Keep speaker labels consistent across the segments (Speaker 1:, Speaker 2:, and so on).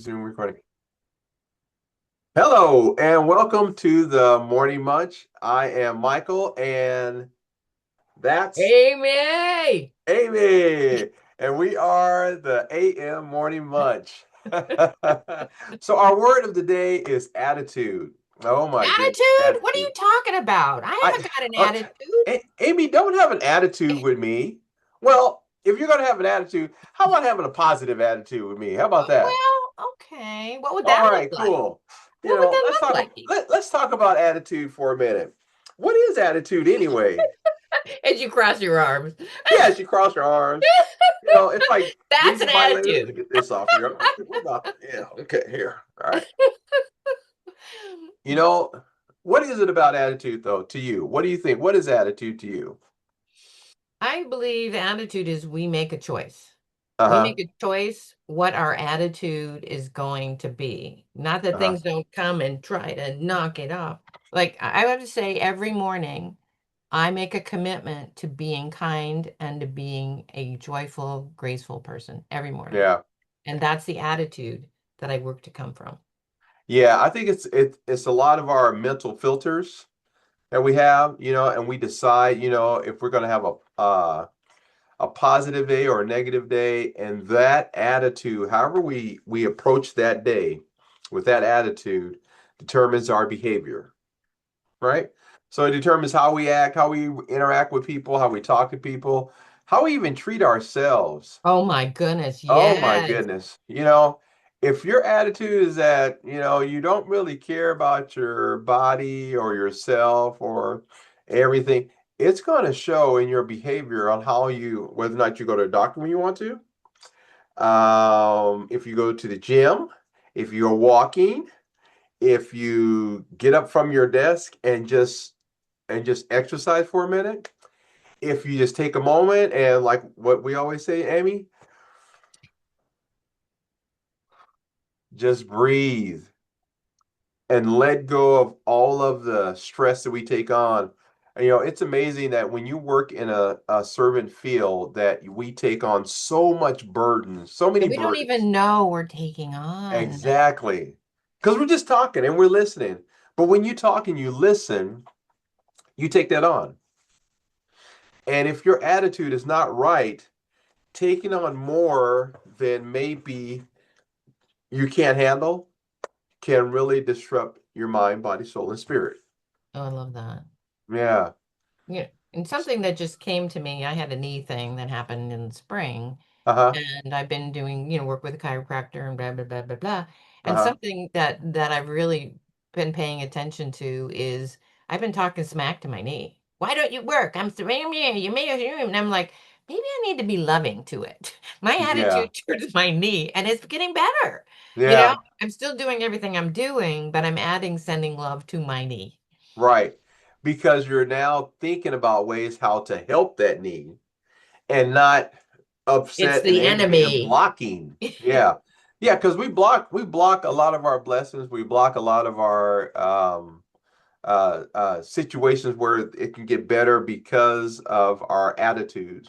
Speaker 1: Zoom recording. Hello and welcome to the Morning Munch. I am Michael and that's
Speaker 2: Amy!
Speaker 1: Amy, and we are the AM Morning Munch. So our word of the day is attitude. Oh my goodness,
Speaker 2: Attitude? What are you
Speaker 1: attitude.
Speaker 2: talking about? I
Speaker 1: I,
Speaker 2: haven't got an
Speaker 1: uh,
Speaker 2: attitude.
Speaker 1: Amy, don't have an attitude with me. Well, if you're gonna have an attitude, how about having a positive attitude with me? How about that?
Speaker 2: Well, okay. What would that
Speaker 1: All
Speaker 2: look
Speaker 1: right,
Speaker 2: like?
Speaker 1: cool.
Speaker 2: What would that
Speaker 1: Let's
Speaker 2: look
Speaker 1: talk.
Speaker 2: like?
Speaker 1: Let's talk about attitude for a minute. What is attitude anyway?
Speaker 2: As you cross your arms.
Speaker 1: Yes, you cross your arms. It's like
Speaker 2: That's an
Speaker 1: reading my legs. Let me
Speaker 2: attitude.
Speaker 1: get this off here. Okay, what about? Yeah, okay, here. All right. You know, what is it about attitude though to you? What do you think? What is attitude to you?
Speaker 2: I believe attitude is we make a choice. We
Speaker 1: Uh-huh.
Speaker 2: make a choice what our attitude is going to be. Not that
Speaker 1: Uh-huh.
Speaker 2: things don't come and try to knock it off. Like I have to say, every morning, I make a commitment to being kind and to being a joyful, graceful person every morning.
Speaker 1: Yeah.
Speaker 2: And that's the attitude that I work to come from.
Speaker 1: Yeah, I think it's a lot of our mental filters that we have, and we decide, if we're going to have a positive day or a negative day, and that attitude, however we approach that day with that attitude, determines our behavior, right? So it determines how we act, how we interact with people, how we talk to people, how we even treat ourselves.
Speaker 2: Oh my goodness,
Speaker 1: Oh my
Speaker 2: yes.
Speaker 1: goodness. If your attitude is that, you don't really care about your body or yourself or everything, it's going to show in your behavior on whether or not you go to a doctor when you want to, if you go to the gym, if you're walking, if you get up from your desk and just exercise for a minute, if you just take a moment and like what we always say, Amy, just breathe and let go of all of the stress that we take on. And, it's amazing that when you work in a servant field that we take on so much burden, so many
Speaker 2: That we don't
Speaker 1: burdens.
Speaker 2: even know we're taking on.
Speaker 1: Exactly. Because we're just talking and we're listening. But when you talk and you listen, you take that on. And if your attitude is not right, taking on more than maybe you can't handle can really disrupt your mind, body, soul, and spirit.
Speaker 2: Oh, I love that.
Speaker 1: Yeah.
Speaker 2: Yeah. And something that just came to me, I had a knee thing that happened in the spring.
Speaker 1: Uh-huh.
Speaker 2: And I've been doing, work with a chiropractor and blah blah blah blah blah. And
Speaker 1: Uh-huh.
Speaker 2: something that I've really been paying attention to is I've been talking smack to my knee. Why don't you work? I'm saying you may and I'm like, maybe I need to be loving to it. My
Speaker 1: Yeah.
Speaker 2: attitude towards my knee, and it's getting better. You know,
Speaker 1: Yeah.
Speaker 2: I'm still doing everything I'm doing, but I'm adding sending love to my knee.
Speaker 1: Right. Because you're now thinking about ways how to help that need and not
Speaker 2: It's
Speaker 1: upset and
Speaker 2: the
Speaker 1: angry and
Speaker 2: enemy.
Speaker 1: blocking. Yeah. Yeah, because we block a lot of our blessings. We block a lot of our situations where it can get better because of our attitudes.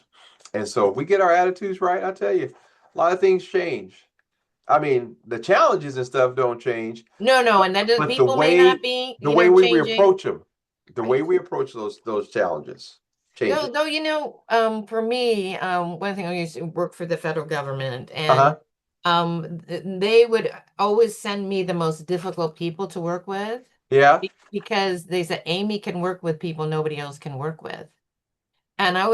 Speaker 1: And so if we get our attitudes right, I tell you, a lot of things change. I mean, the challenges and stuff don't change,
Speaker 2: No, no,
Speaker 1: but,
Speaker 2: and that does,
Speaker 1: but the
Speaker 2: people may not
Speaker 1: way
Speaker 2: be,
Speaker 1: the way we
Speaker 2: changing.
Speaker 1: approach them, the way
Speaker 2: Right.
Speaker 1: we approach those challenges changes.
Speaker 2: Though, for me, one thing I used to work for the federal government, and
Speaker 1: Uh-huh.
Speaker 2: they would always send me the most difficult people to work with
Speaker 1: Yeah.
Speaker 2: because they said Amy can work with people nobody else can work with. And I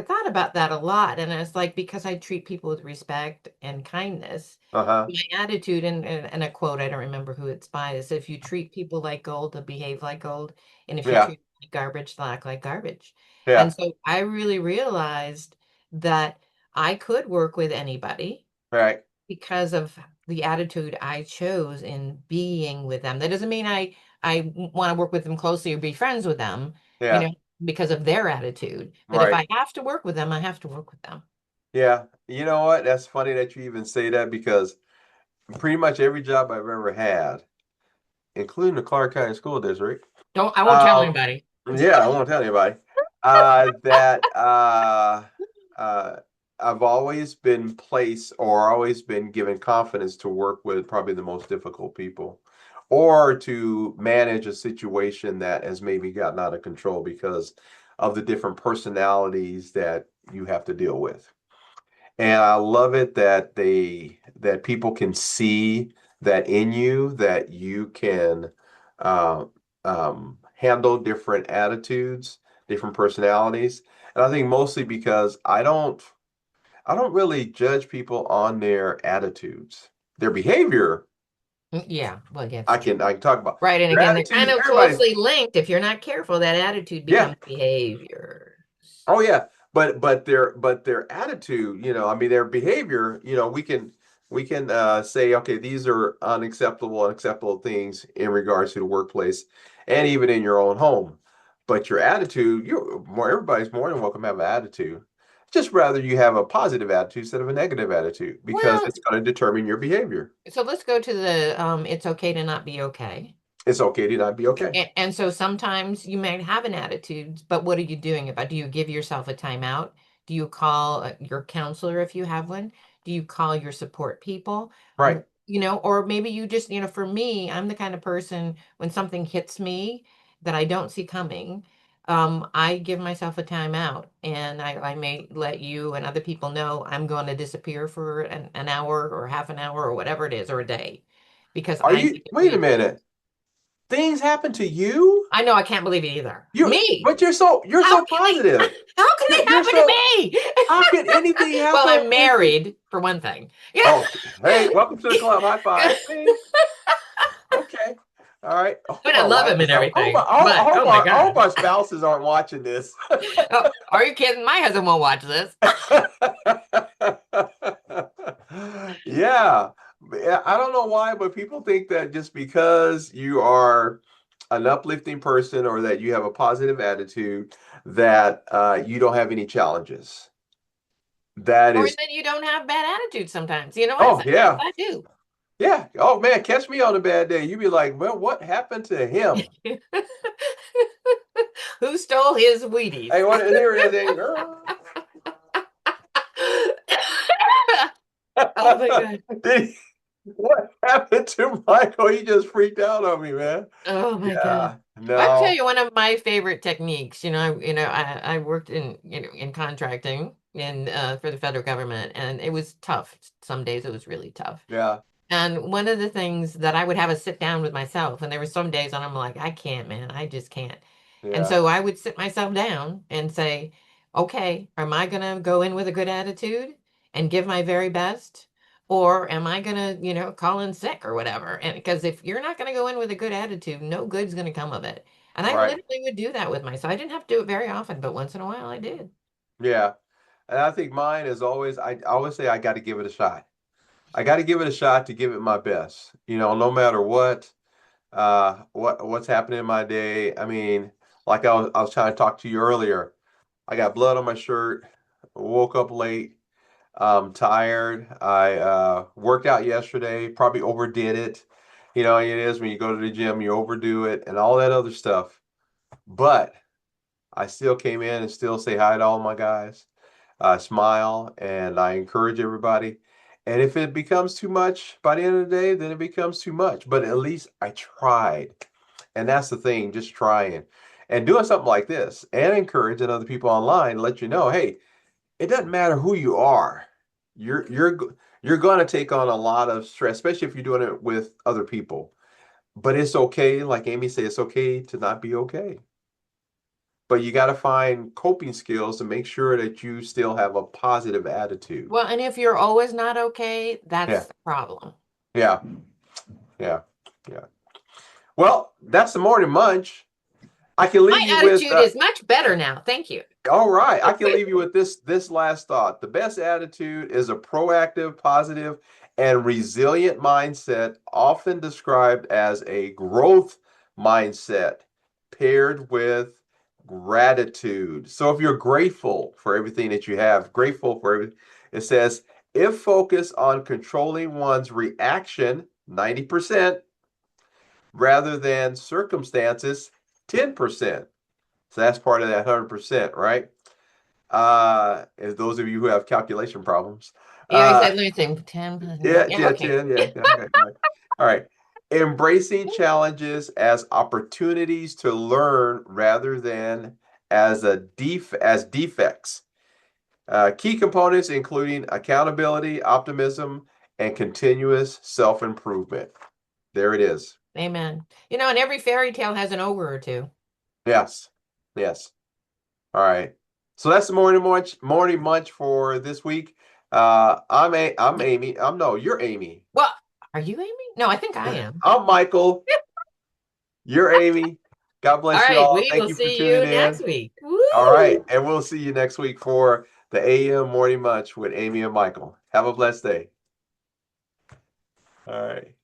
Speaker 2: thought about that a lot, and it's like because I treat people with respect and kindness,
Speaker 1: Uh-huh.
Speaker 2: my attitude and a quote, I don't remember who it's by, is if you treat people like gold, they'll behave like gold, and if you
Speaker 1: Yeah.
Speaker 2: treat them like garbage, they'll act like garbage. And
Speaker 1: Yeah.
Speaker 2: so I really realized that I could work with anybody
Speaker 1: Right.
Speaker 2: because of the attitude I chose in being with them. That doesn't mean I want to work with them closely or be friends with them, you
Speaker 1: Yeah.
Speaker 2: know, because of their attitude. But if
Speaker 1: Right.
Speaker 2: I have to work with them, I have to work with them.
Speaker 1: Yeah. You know what? That's funny that you even say that because pretty much every job I've ever had, including the Clark County School District,
Speaker 2: I won't tell
Speaker 1: um,
Speaker 2: anybody.
Speaker 1: yeah, I won't tell anybody that uh, I've always been placed or always been given confidence to work with probably the most difficult people or to manage a situation that has maybe gotten out of control because of the different personalities that you have to deal with. And I love it that that people can see that in you, that you can uh, handle different attitudes, different personalities. And I think mostly because I don't really judge people on their attitudes. Their behavior,
Speaker 2: Yeah, well, that's true.
Speaker 1: I can talk about.
Speaker 2: Right. And
Speaker 1: Their
Speaker 2: again, they're kind
Speaker 1: attitude,
Speaker 2: of
Speaker 1: everybody's
Speaker 2: closely linked. If you're not careful, that attitude
Speaker 1: yeah.
Speaker 2: becomes behavior.
Speaker 1: Oh yeah, but their attitude, I mean their behavior, we can say okay, these are unacceptable things in regards to the workplace and even in your own home. But your attitude, everybody's more than welcome to have an attitude. Just rather you have a positive attitude instead of a negative attitude because
Speaker 2: Well,
Speaker 1: it's going to determine your behavior.
Speaker 2: so let's go to the it's okay to not be okay.
Speaker 1: It's okay to not be okay.
Speaker 2: And so sometimes you might have an attitude, but what are you doing about? Do you give yourself a timeout? Do you call your counselor if you have one? Do you call your support people?
Speaker 1: Right.
Speaker 2: Or maybe you just, for me, I'm the kind of person when something hits me that I don't see coming, I give myself a timeout and I may let you and other people know I'm going to disappear for an hour or half an hour or whatever it is, or a day, because
Speaker 1: Are
Speaker 2: I
Speaker 1: you,
Speaker 2: need to
Speaker 1: wait a
Speaker 2: regroup.
Speaker 1: minute. Things happen to you?
Speaker 2: I know I can't believe it either. Me.
Speaker 1: But you're
Speaker 2: How
Speaker 1: so
Speaker 2: can they
Speaker 1: positive.
Speaker 2: how can they
Speaker 1: You're
Speaker 2: happen to
Speaker 1: so
Speaker 2: me?
Speaker 1: how can anything
Speaker 2: Well,
Speaker 1: happen
Speaker 2: I'm
Speaker 1: with you?
Speaker 2: married for one thing. Yeah.
Speaker 1: Oh, hey, welcome to the club. High five. Bing. Okay. All right. I
Speaker 2: I
Speaker 1: hope
Speaker 2: mean, I
Speaker 1: our
Speaker 2: love
Speaker 1: wife
Speaker 2: him and
Speaker 1: is out.
Speaker 2: everything, but oh my
Speaker 1: I hope
Speaker 2: God.
Speaker 1: our spouses aren't watching this.
Speaker 2: Oh, are you kidding? My husband won't watch this.
Speaker 1: Yeah. Yeah, I don't know why, but people think that just because you are an uplifting person or that you have a positive attitude, that you don't have any challenges. That
Speaker 2: Or
Speaker 1: is,
Speaker 2: that you don't have bad attitude sometimes. You know what?
Speaker 1: oh
Speaker 2: Sometimes
Speaker 1: yeah,
Speaker 2: I do.
Speaker 1: yeah. Oh man, catch me on a bad day. You'd be like, well, what happened to him?
Speaker 2: Who stole his Wheaties?
Speaker 1: Hey, what? Here it is.
Speaker 2: Oh my God.
Speaker 1: Did he, what happened to Michael? He just freaked out on me, man.
Speaker 2: Oh my God.
Speaker 1: Yeah,
Speaker 2: I'll tell
Speaker 1: no,
Speaker 2: you one of my favorite techniques. I worked in contracting for the federal government, and it was tough. Some days it was really tough.
Speaker 1: yeah,
Speaker 2: And one of the things that I would have a sit down with myself, and there were some days when I'm like, I can't, man, I just can't. And
Speaker 1: yeah,
Speaker 2: so I would sit myself down and say, okay, am I going to go in with a good attitude and give my very best? Or am I going to, call in sick or whatever? And because if you're not going to go in with a good attitude, no good's going to come of it. And I
Speaker 1: right,
Speaker 2: literally would do that with myself. I didn't have to do it very often, but once in a while I did.
Speaker 1: yeah. And I think mine is always, I always say I got to give it a shot. I got to give it a shot to give it my best. No matter what's happening in my day. I mean, like I was trying to talk to you earlier. I got blood on my shirt, woke up late, tired. I worked out yesterday, probably overdid it. It is when you go to the gym, you overdo it and all that other stuff. But I still came in and still say hi to all my guys. I smile and I encourage everybody. And if it becomes too much by the end of the day, then it becomes too much. But at least I tried. And that's the thing, just trying and doing something like this and encouraging other people online, let you know, hey, it doesn't matter who you are. You're going to take on a lot of stress, especially if you're doing it with other people. But it's okay, like Amy said, it's okay to not be okay. But you got to find coping skills to make sure that you still have a positive attitude.
Speaker 2: Well, and if you're always not okay,
Speaker 1: Yeah,
Speaker 2: that's the problem.
Speaker 1: yeah, yeah, yeah. Well, that's the morning munch. I can
Speaker 2: My
Speaker 1: leave you with
Speaker 2: attitude is much better now. Thank you.
Speaker 1: all right. I can leave you with this last thought. The best attitude is a proactive, positive, and resilient mindset, often described as a growth mindset paired with gratitude. So if you're grateful for everything that you have, grateful for everything, it says if focused on controlling one's reaction, 90%, rather than circumstances, 10%. So that's part of that 100%, right? As those of you who have calculation problems.
Speaker 2: Yeah, I
Speaker 1: Uh,
Speaker 2: said, let me think, 10 plus 9.
Speaker 1: yeah,
Speaker 2: Yeah,
Speaker 1: yeah,
Speaker 2: okay.
Speaker 1: 10, yeah, yeah, okay, all right. All right. Embracing challenges as opportunities to learn rather than as defects. Key components including accountability, optimism, and continuous self-improvement. There it is.
Speaker 2: Amen. You know, and every fairy tale has an ogre or two.
Speaker 1: Yes. Yes. All right. So that's the morning munch for this week. I'm Amy. No, you're Amy.
Speaker 2: Well, are you Amy? No, I think I am.
Speaker 1: I'm Michael. You're Amy. God
Speaker 2: All
Speaker 1: bless you
Speaker 2: right,
Speaker 1: all.
Speaker 2: we
Speaker 1: Thank
Speaker 2: will
Speaker 1: you for
Speaker 2: see
Speaker 1: tuning
Speaker 2: you next
Speaker 1: in.
Speaker 2: week.
Speaker 1: All right.
Speaker 2: Woo!
Speaker 1: And we'll see you next week for the AM Morning Munch with Amy and Michael. Have a blessed day. All right.